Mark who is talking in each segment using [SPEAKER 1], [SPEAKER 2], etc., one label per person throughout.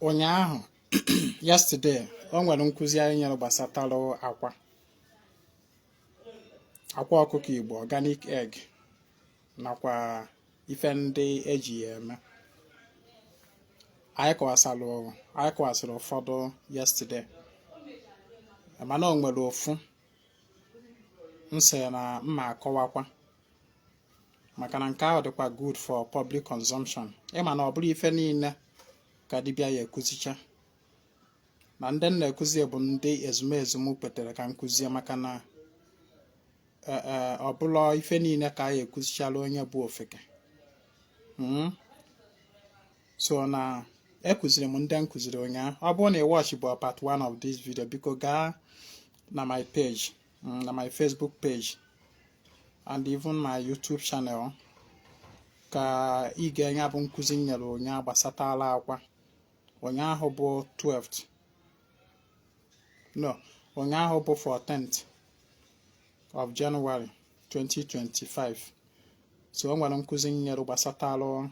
[SPEAKER 1] ụnyaahụ yesterday o nwere nkụzi anyị nyere gbasatara akwa ọkụkọ Igbo organic egg nakwa ife ndị eji ya eme. Anyị kọwasịrị ụfọdụ yesterday, mana o nwere ofu nsị na mma akọwakwa maka na nke ahụ dịkwa good for public consumption. Ịma na ọ bụrụ ife niile ka dibịa ya ekuzicha, na ndị na-ekuzi bụ ndị ezumezu m kwetere ka nkụzie, maka na ọ bụla ife niile ka ya ekuzichala onye bụ ofeke. So na ekuziri m ndị nkụziri ụnyaahụ. Ọ bụrụ na ị watch bụ part 1 of this video, biko gaa na my page, na my Facebook page and even my YouTube channel ka ị ga-enye bụ nkụzi nyere ụnyaahụ gbasatara akwa. Ụnyaahụ bụ 12th, no, ụnyaahụ bụ 14th of January 2025. So o nwere nkụzi nyere gbasatara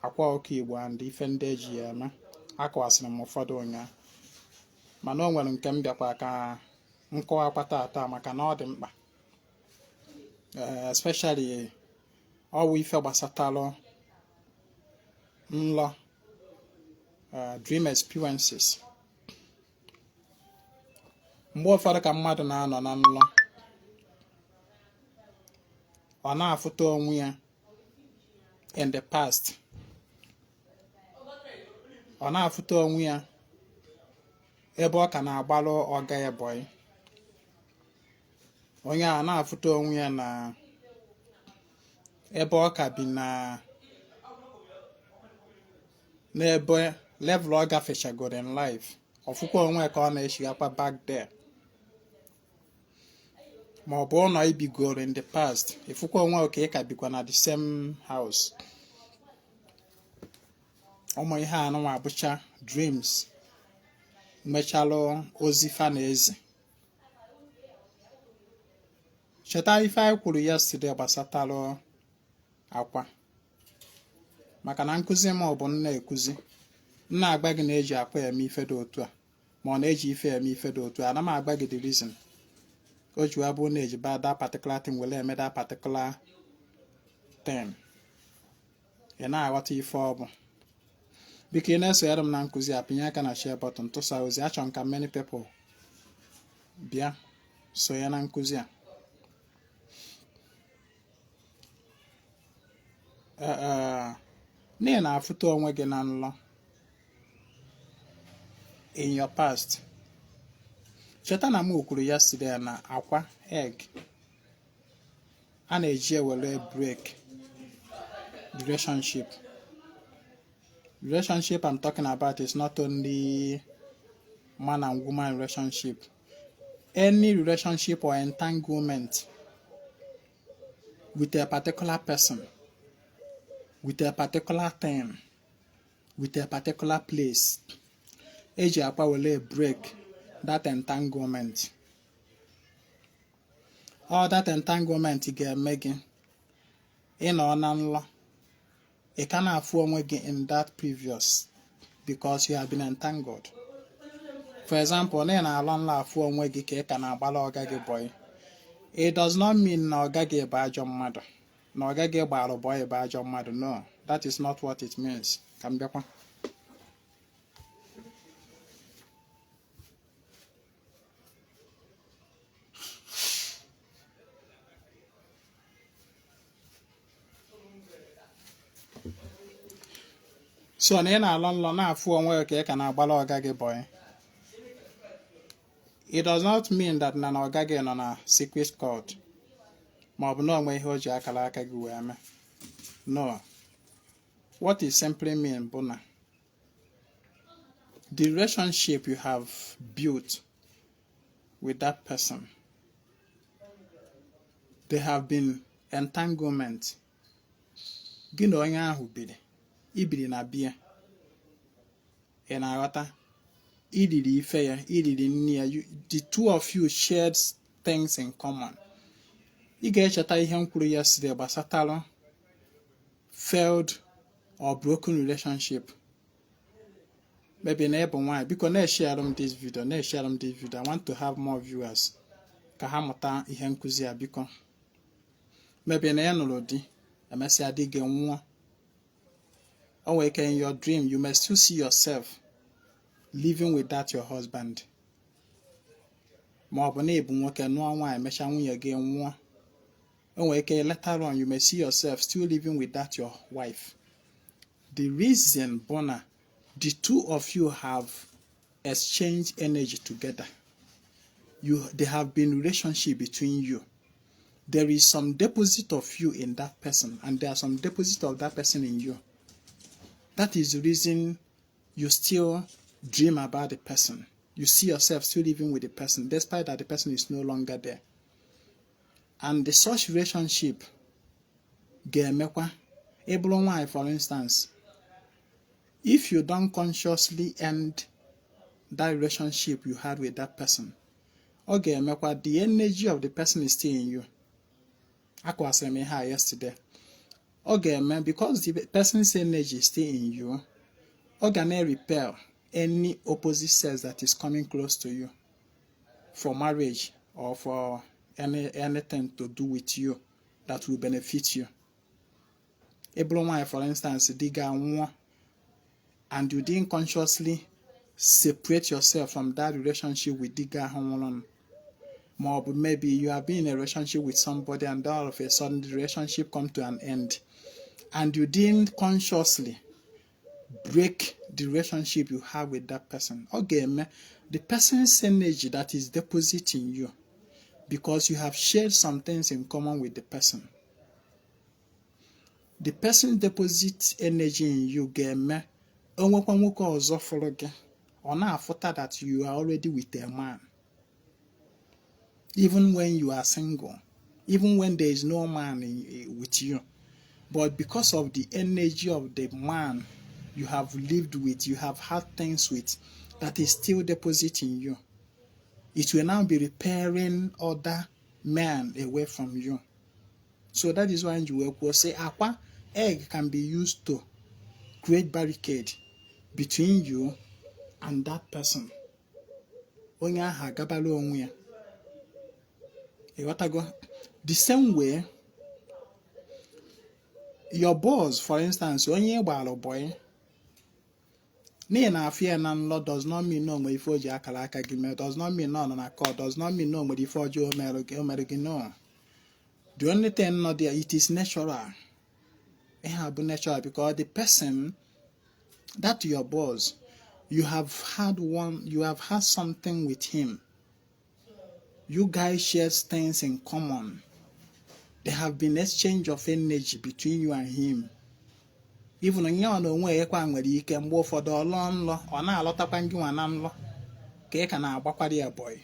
[SPEAKER 1] akwa ọkụkọ Igbo and ife ndị eji ya eme. Akọwasịrị m ụfọdụ ụnyaahụ, mana o nwere nke m bịakwa ka nkọwakwa taa maka na ọ dị mkpa, especially ọwụ ife gbasatara nlọ, dream experiences. Mgbe ụfọdụ ka mmadụ na-anọ na nlọ, ọ na-afụta onwe ya in the past, ọ na-afụta onwe ya ebe ọ ka na-agbalụ ọga ya boy. Onye a na-afụta onwe ya na ebe ọ ka bi n'ebe level ọ gafechagoro in life. Ọfụkwa onwe ka ọ na-echigakwa back there. Ma ọ bụ ọnọ ibigoro in the past, ịfụkwa onwe ka ị ka bikwa na the same house. Ụmụ ihe anụnwa abụcha dreams mechalụ ozi fa na eze. Cheta ife anyị kwuru yesterday gbasatara akwa, maka na nkụzi m bụ nna ekuzi, nna agba gị na-eji akwa eme ife dị otu a, ma ọ na-eji ife eme ife dị otu a. Ana m agba gị the reason o ji wa bụ na-eji ba that particular thing wele eme that particular thing. Ị na-aghọta ife ọ bụ. Biko ị na-esonyere m na nkụzi a, pinye aka na share button, tụsa ozi. Achọrọ m ka many people bịa sonye na nkụzi a. N'ihi na afụta onwe gị na nlọ in your past. Cheta na m kwuru yesterday na akwa egg a na-eji ewere break relationship. Relationship I'm talking about is not only man and woman relationship. Any relationship or entanglement with a particular person, with a particular thing, with a particular place, eji akwa wele break that entanglement. All that entanglement ga-eme gị ịnọ na nlọ. Ị ka na-afụ onwe gị in that previous because you have been entangled. For example, na ị na-alọ nlọ afụ onwe gị ka ị ka na-agbala ọga gị boy. It does not mean na ọga gị bụ ajọ mmadụ, na ọga gị gbara boy bụ ajọ mmadụ. No, that is not what it means. Ka m bịakwa. So na ị na-alọ nlọ na-afụ onwe ka ị ka na-agbala ọga gị boy. It does not mean that na ọga gị nọ na secret court, ma ọ bụ na onwe ihe o ji akara aka gị wee mee. No. What it simply mean bụ na the relationship you have built with that person, there have been entanglement. Gị na onye ahụ ibiri na bia. Ị na-aghọta? Iriri ife ya, iriri nne ya. The two of you shared things in common. Ị ga-echeta ihe m kwuru yesterday gbasatara failed or broken relationship. maybe na-ebu nwaanyị biko na-eshare this video I want to have more viewers ka ha mụta ihe nkụzi a biko. Maybe na ya nụrụ di emesịa di gị nwụọ. O nwere ike in your dream you may still see yourself living with that your husband. Ma ọ bụ na ịbụ nwoke nụọ nwaanyị emesịa nwunye gị nwụọ. O nwere ike later on you may see yourself still living with that your wife. The reason bụ na the two of you have exchanged energy together. There have been relationship between you. There is some deposit of you in that person, and there are some deposit of that person in you. That is the reason you still dream about the person. You see yourself still living with the person, despite that the person is no longer there. And the such relationship, for instance, if you don't consciously end that relationship you had with that person, the energy of the person is still in you. Akwa said me here yesterday. Because the person's energy is still in you, can repel any opposite sex that is coming close to you for marriage or for anything to do with you that will benefit you. For instance, and you didn't consciously separate yourself from that relationship with Diga. Maybe you have been in a relationship with somebody and all of a sudden the relationship comes to an end, and you didn't consciously break the relationship you have with that person. The person's energy that is depositing you, because you have shared some things in common with the person. The person deposits energy in you, that you are already with a man. Even when you are single, even when there is no man with you. But because of the energy of the man you have lived with, you have had things with, that is still depositing you, it will now be repairing other men away from you. So that is why you will say, Akwa, egg can be used to create barricade between you and that person. The same way, your boss, for instance, when you are a boy, na fear and law does not mean no if you does not mean no on a call, does not mean no if you no. The only thing not there, it is natural. It have natural because the person that your boss, you have had something with him. You guys share things in common. There have been exchange of energy between you and him. Even when you know where you can go for the long law or not a lot of you and law, cake and a boy.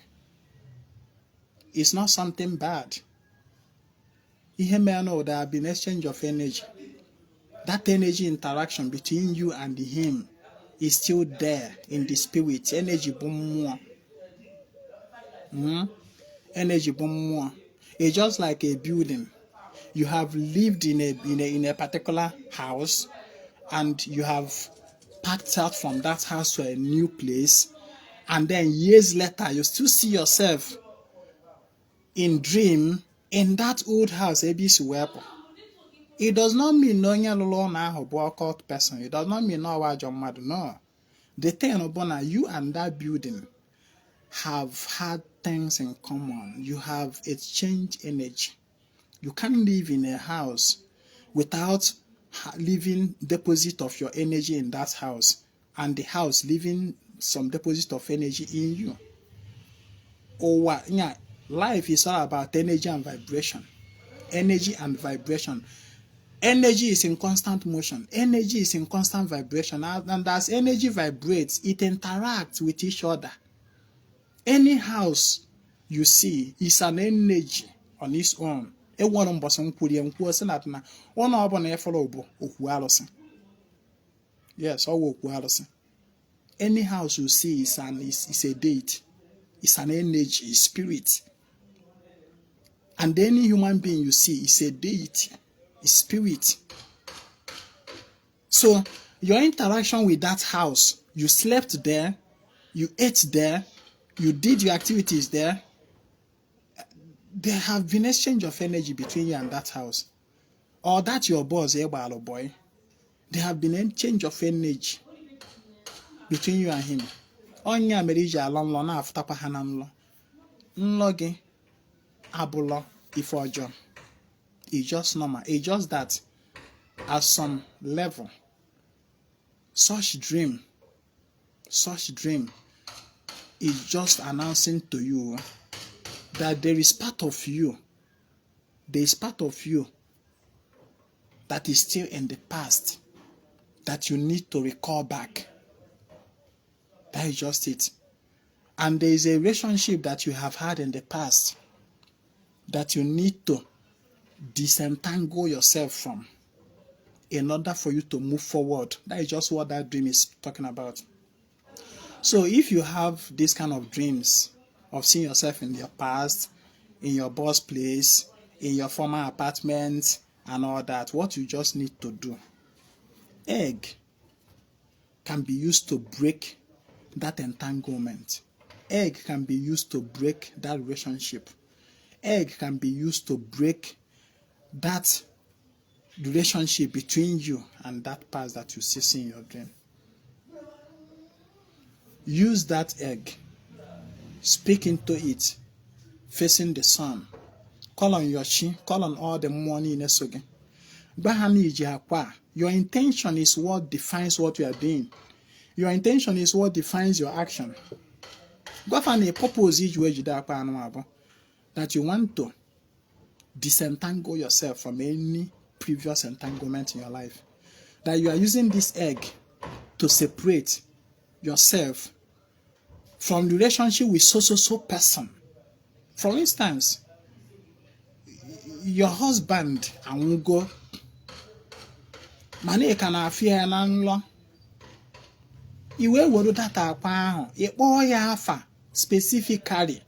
[SPEAKER 1] It's not something bad. He may know there have been exchange of energy. That energy interaction between you and him is still there in the spirit. Energy boom more. Energy boom more. It's just like a building. You have lived in a particular house, and you have packed out from that house to a new place, and then years later you still see yourself in dream in that old house. It does not mean no occult person. It does not mean no. The thing about you and that building have had things in common. You have exchanged energy. You can't live in a house without leaving deposit of your energy in that house, and the house leaving some deposit of energy in you. Life is all about energy and vibration. Energy and vibration. Energy is in constant motion. Energy is in constant vibration. And as energy vibrates, it interacts with each other. Any house you see is an energy on its own. Yes, any house you see is a deity. It's an energy, a spirit. And any human being you see is a deity, a spirit. So your interaction with that house You slept there, you ate there, you did your activities there. There have been exchange of energy between you and that house. Or that your boss, boy. There have been exchange of energy between you and him. Onya meriji alonlo na afutapa ha na nlo. Nlo gị abụlọ ife ọjọọ. It's just normal. It's just that at some level, such dream is just announcing to you that there is part of you that is still in the past that you need to recall back. That is just it. And there is a relationship that you have had in the past that you need to disentangle yourself from in order for you to move forward. That is just what that dream is talking about. So if you have this kind of dreams of seeing yourself in your past, in your boss place, in your former apartment and all that, what you just need to do, egg can be used to break that entanglement. Egg can be used to break that relationship. Egg can be used to break that relationship between you and that past that you see in your dream. Use that egg. Speak into it, facing the sun. Call on your chi, call on all the money in Esoge. Your intention is what defines what you are doing. Your intention is what defines your action. That you want to disentangle yourself from any previous entanglement in your life. That you are using this egg to separate yourself from the relationship with so person. For instance, your husband and go mane kana afia na nlo iwe wodo data akwa ahụ ikpo ya afa specifically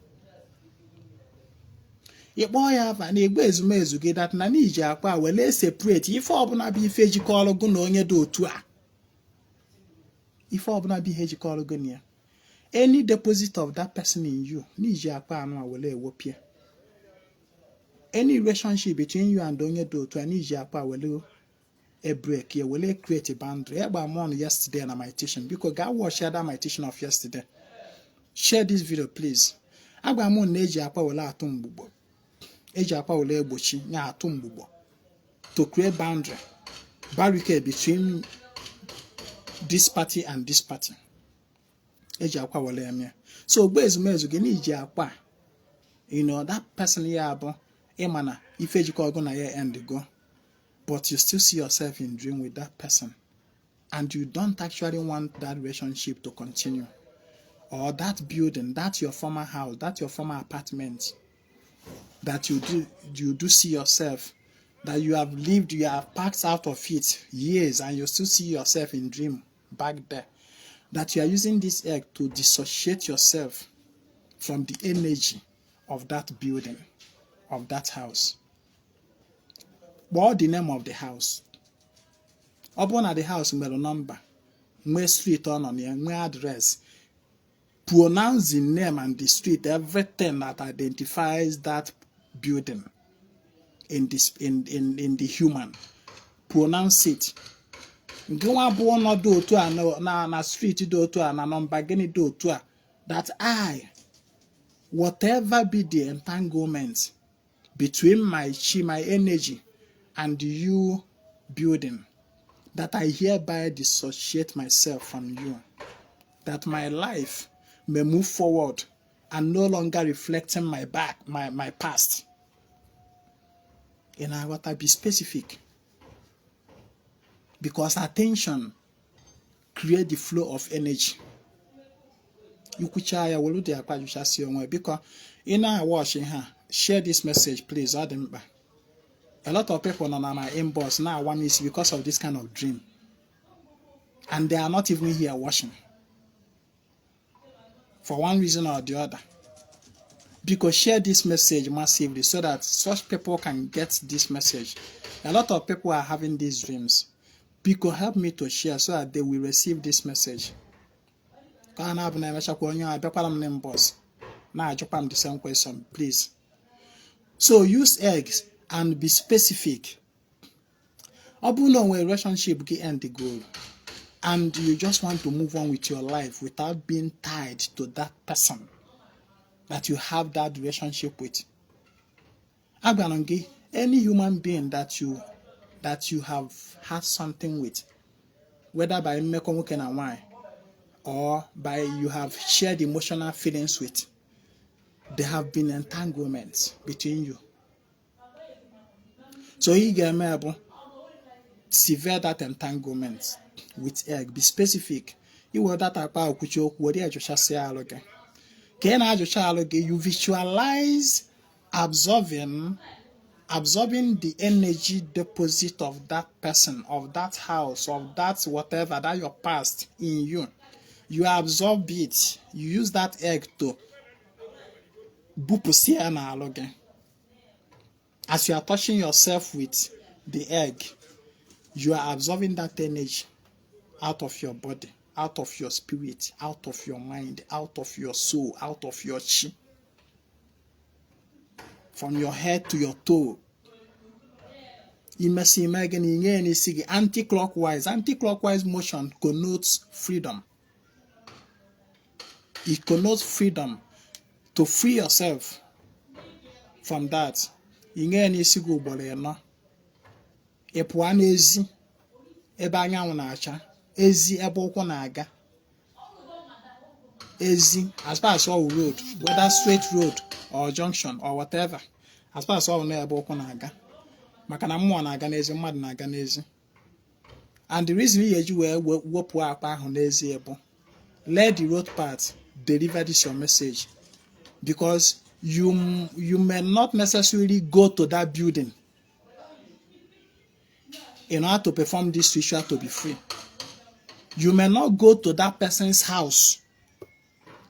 [SPEAKER 1] ikpo ya afa na egbe ezumezu gị that na iji akwa wele separate ife ọbụla bụ ife ejikọrọ gụ na onye dị otu a ife ọbụla bụ ihe ejikọrọ gụ na ya any deposit of that person in you n'iji akwa anụ wele ewopie any relationship between you and onye dị otu a n'iji akwa wele a break here, will it create a boundary? I'm on yesterday and my teaching because God will share that my teaching of yesterday. Share this video, please. I'm on eji akwa wala atumbubo. Eji akwa wala ebochi nya atumbubo. To create boundary, barricade between this party and this party. Eji akwa wala emia. So bezumezu gini eji akwa. You know that person here abo emana if eji ko go na here end go. But you still see yourself in dream with that person. And you don't actually want that relationship to continue. Or that building, that's your former house, that's your former apartment. That you do see yourself. That you have lived, you have passed out of it years and you still see yourself in dream back there. That you are using this egg to dissociate yourself from the energy of that building, of that house. What the name of the house? Upon at the house, where number, where street on where address. Pronounce the name and the street, everything that identifies that building in this in the human. Pronounce it. Go born no do to na street do to na number gini do to that I, whatever be the entanglement between my chi, my energy, and you building, that I hereby dissociate myself from you, that my life may move forward and no longer reflecting my past. And I want to be specific, because attention creates the flow of energy. You could share because in our watching her, share this message, please. A lot of people on my inbox now want me because of this kind of dream. And they are not even here watching. For one reason or the other. Because share this message massively so that such people can get this message. A lot of people are having these dreams. Because help me to share so that they will receive this message. ka na abụ na emechakwa onye abịakwara m n'inbox na-ajụkwa m the same question, please. So use eggs and be specific. Ọ bụrụ na onwe relationship gị end the goal and you just want to move on with your life without being tied to that person that you have that relationship with. Agwara m gị, any human being that you have had something with, whether by mmekọ nwoke na nwanyị or by you have shared emotional feelings with, there have been entanglements between you. So ị ga-eme bụ sever that entanglement with egg. Be specific. Iwe that akpa okwuchi okwu were ajụchasị alụ gị. Ka ị na-ajụcha alụ gị, you visualize absorbing the energy deposit of that person, of that house, of that whatever that your past in you. You absorb it. You use that egg to bupusi ya na alụ gị. As you are touching yourself with the egg, you are absorbing that energy out of your body, out of your spirit, out of your mind, out of your soul, out of your chi. From your head to your toe. Anti-clockwise. Anti-clockwise motion connotes freedom. It connotes freedom to free yourself from that. Ịpụa n'ezi ebe anyanwụ na-acha, ezi ebe ụkwụ na-aga, ezi as far as all road, whether straight road or junction or whatever, as far as all na ebe ụkwụ na-aga, maka na mmụọ na-aga n'ezi, mmadụ na-aga n'ezi. And the reason you eji wee wepụ akpa ahụ n'ezi ebe, let the road path deliver this your message, because you may not necessarily go to that building in order to perform this ritual to be free. You may not go to that person's house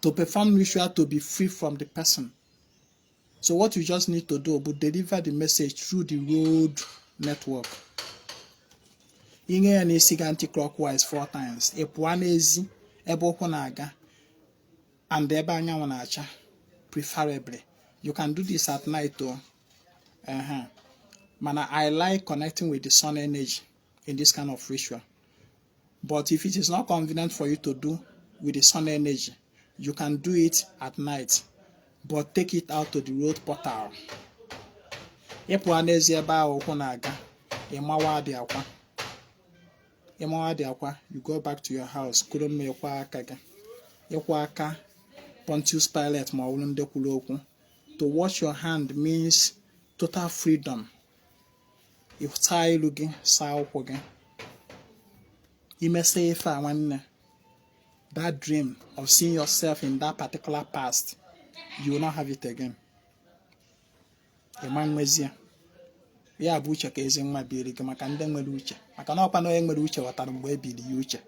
[SPEAKER 1] to perform ritual to be free from the person. So what you just need to do is deliver the message through the road network. Inge na isi anti-clockwise 4 times. Ịpụa n'ezi ebe ụkwụ na-aga and ebe anyanwụ na-acha, preferably. You can do this at night though. Man, I like connecting with the sun energy in this kind of ritual. But if it is not convenient for you to do with the sun energy, you can do it at night. But take it out to the road portal. Ịpụa n'ezi ebe ahụ ụkwụ na-aga, ịmawa dị akwa, you go back to your house, kuru mma ịkwa aka gị. Ịkwa aka Pontius Pilate ma ọ bụrụ ndị kwuru okwu. To wash your hand means total freedom. If tie looking sour again, you may say if I want that dream of seeing yourself in that particular past, you will not have it again. A man mezia. Ya bucha ka Ezinwa biri gị maka ndị nwere uche. Maka na ọkwa na onye nwere uche ghọtara mgbe ebili ya uche.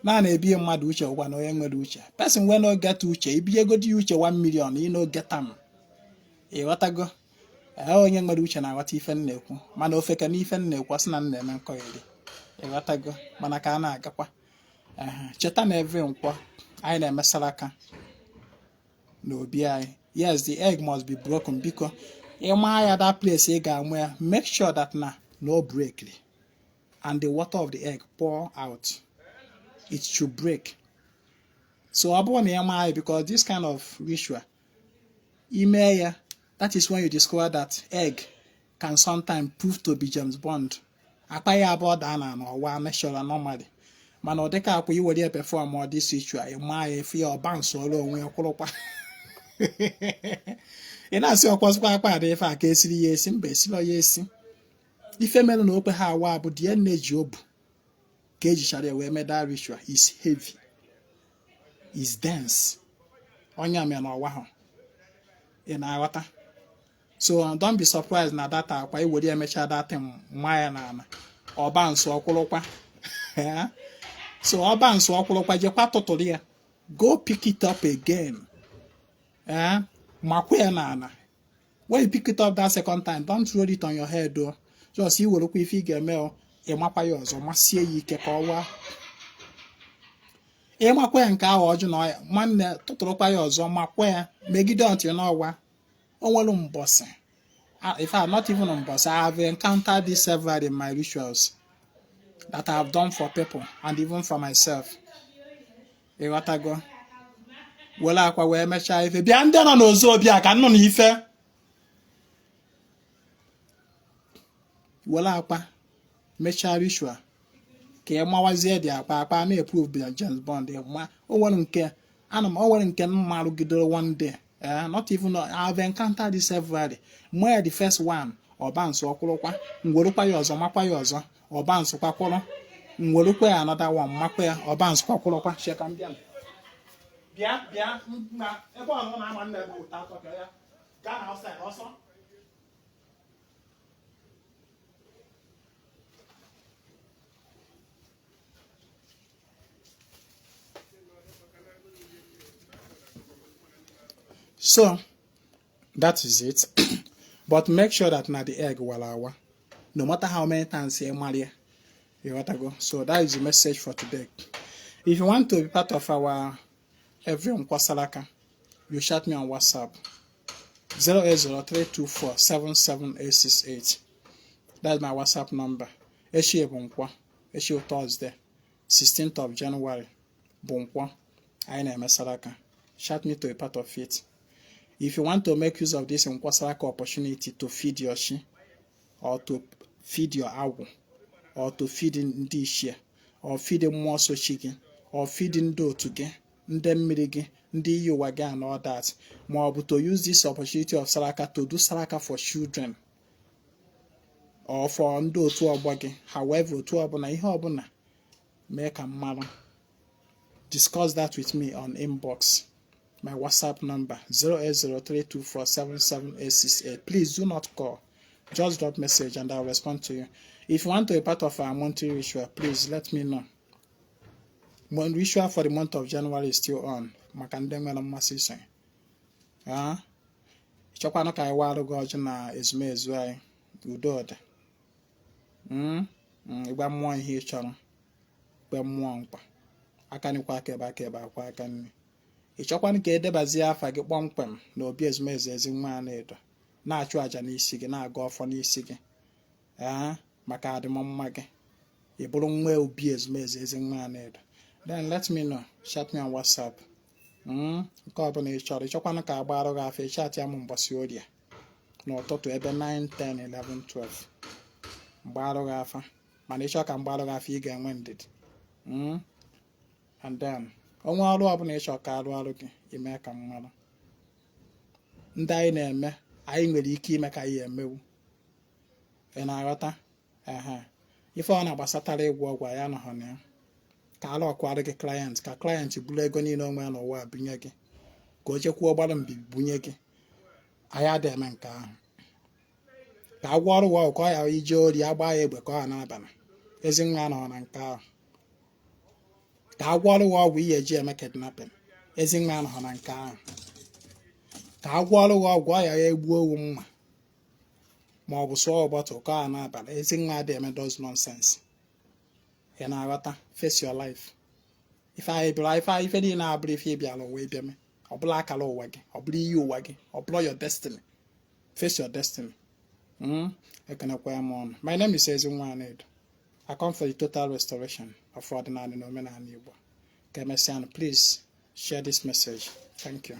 [SPEAKER 1] Na-ebi mmadụ uche ụgwa na onye nwere uche. Person wey no get uche, ibie godi uche 1 million, you no get am. Ịghọtago? Onye nwere uche na-aghọta ife na-ekwu, mana ofeke na ife na-ekwu asị na na-eme nkọghịrị. Ịghọtago? Mana ka a na-agakwa. Cheta na every nkwọ anyị na-emesara aka n'obi anyị. Yes, the egg must be broken because ịma ya that place ị ga-amụ ya, make sure that no break and the water of the egg pour out. It should break. So ọ bụrụ na ịma ya, because this kind of ritual, ime ya, that is when you discover that egg can sometimes prove to be James Bond. Akpa ya abụọ daa na n'ọwa natural normally. Mana ọ dịka akwa iwere ya perform all this ritual, ịma ya efe ya ọba nsọrọ onwe ya kwụrụkwa. Ị na-asị ọkwọzikwa akpa ada ife aka esiri ya esi, mba esilo ya esi. Ife mere na okpe ha awa bụ the energy obu ka ejichara wee mee that ritual is heavy, is dense. Onye amịa n'ọwa ahụ. Ị na-aghọta? So don't be surprised na that akwa iwere emecha that mmanya na ana ọba nso ọkwụrụkwa. So ọba nso ọkwụrụkwa jekwa tụtụrụ ya, go pick it up again. Makwa ya na ana. When you pick it up that second time, don't roll it on your head though. Just iwerukwa ife ị ga-eme ịmakwa ya ọzọ, masie ya ike ka ọwa. ịmakwa ya nke ahụ ọjụ na nwanne tụtụrụkwa ya ọzọ makwa ya megide ọntị n'ọwa o nwere mbọsị. In fact, not even mbọsị, I have encountered this several in my rituals that I have done for people and even for myself. Ịghọtago? Were akwa wee mechaa ife bịa ndị nọ n'ozu obi a ka nnọ n'ife were akwa mechaa ritual ka ị mawazie dị akpa na-eprove na James Bond ma o nwere nke mma rụgidere one day. Not even I have encountered this severally. Mgbe the first one ọbansụ ọkwụrụkwa ngwerukwa ya ọzọ makwa ya ọzọ ọbansụ kwakwụrụ ngwerukwa ya another one makwa ya ọbansụ kwakwụrụkwa sheka mbịa bịa na ebe ọ na-ama nna ebe ụta atọ ka ya gaa na outside ọsọ. So that is it. But make sure that na the egg walawa. No matter how many times you marry, you gotta go. So that is the message for today. If you want to be part of our every Nkwasalaka, you chat me on WhatsApp 08032477868. That's my WhatsApp number. Eshi Bunkwa. Eshi Thursday, 16th of January. Bunkwa. I am Salaka. Chat me to be part of it. If you want to make use of this Nkwasalaka opportunity to feed your shi, or to feed your awu, or to feed ndị ichie, or feed mmụọ sochi gị, or feed ndị otu gị, ndị mmiri gị, ndị iyi ụwa gị and all that, ma ọ bụ to use this opportunity of Salaka to do Salaka for children, or for ndị otu ọgbọ gị, however otu ọbụla ihe ọbụla mee ka mmadụ, discuss that with me on inbox. My WhatsApp number 08032477868. Please do not call. Just drop message and I'll respond to you. If you want to be part of our monthly ritual, please let me know. When ritual for the month of January is still on. Makandemela masisi. Chokwana ka iwa arugo ọjị na ezumezu anyị udo dị. Igba mmụọ ihe ịchọrọ. Igba mmụọ mkpa. Aka nikwa akeba akwa aka nni. Ịchọkwanụ ka edebazie afa gị kpọmkwem na obi ezumezu Ezinwa Anaedo na-achụ aja n'isi gị na-aga ọfọ n'isi gị maka adịmọmma gị ị bụrụ nwa obi ezumezu Ezinwa Anaedo, then let me know. Chat me on WhatsApp. Nke ọbụla ị chọrọ ịchọkwanụ ka agbarụ gị afa chat ya m mbọsị orie n'ụtụtụ ebe 9, 10, 11, 12 mgbarụ gị afa mana ịchọ ka mgbarụ gị afa ị ga-enwe ndidi and then onwe ọrụ ọbụla ịchọ ka arụ gị ime ka mmadụ ndị anyị na-eme anyị nwere ike ime ka anyị emewu ị na-aghọta ife ọ na-agbasatara ịgwọ ọgwụ ya nọhọ na ya ka alụ ọkwarụ gị client ka client buru ego niile onwe ya n'ụwa binye gị ka o chekwuo gbara mbibi bunye gị anyị adị eme nke ahụ ka agwọ ọrụ ọgwụ ka ọ ya ije ori agba ya egbe ka ọ ha na-abana Ezinwa nọ na nke ahụ ka agwọ ọrụ ọgwụ ihe eji eme kidnapping Ezinwa nọ na nke ahụ ka agwọ ọrụ ọgwụ ọ ya egbu owu mma ma ọ bụ sụọ ụbọtụ ka ọ na-abana Ezinwa dị eme those nonsense. Ị na-aghọta? Face your life. Ife anyị bịara ife niile na-abụrụ ife ị bịara ụwa ịbịa mee ọ bụla akara ụwa gị ọ bụrụ iyi ụwa gị ọ bụrụ your destiny. Face your destiny. Ekenekwa m ọnụ. My name is Ezinwa Anaedo. I come for the total restoration of ọdịnala na omenala Igbo. Ka emesịa, please share this message. Thank you.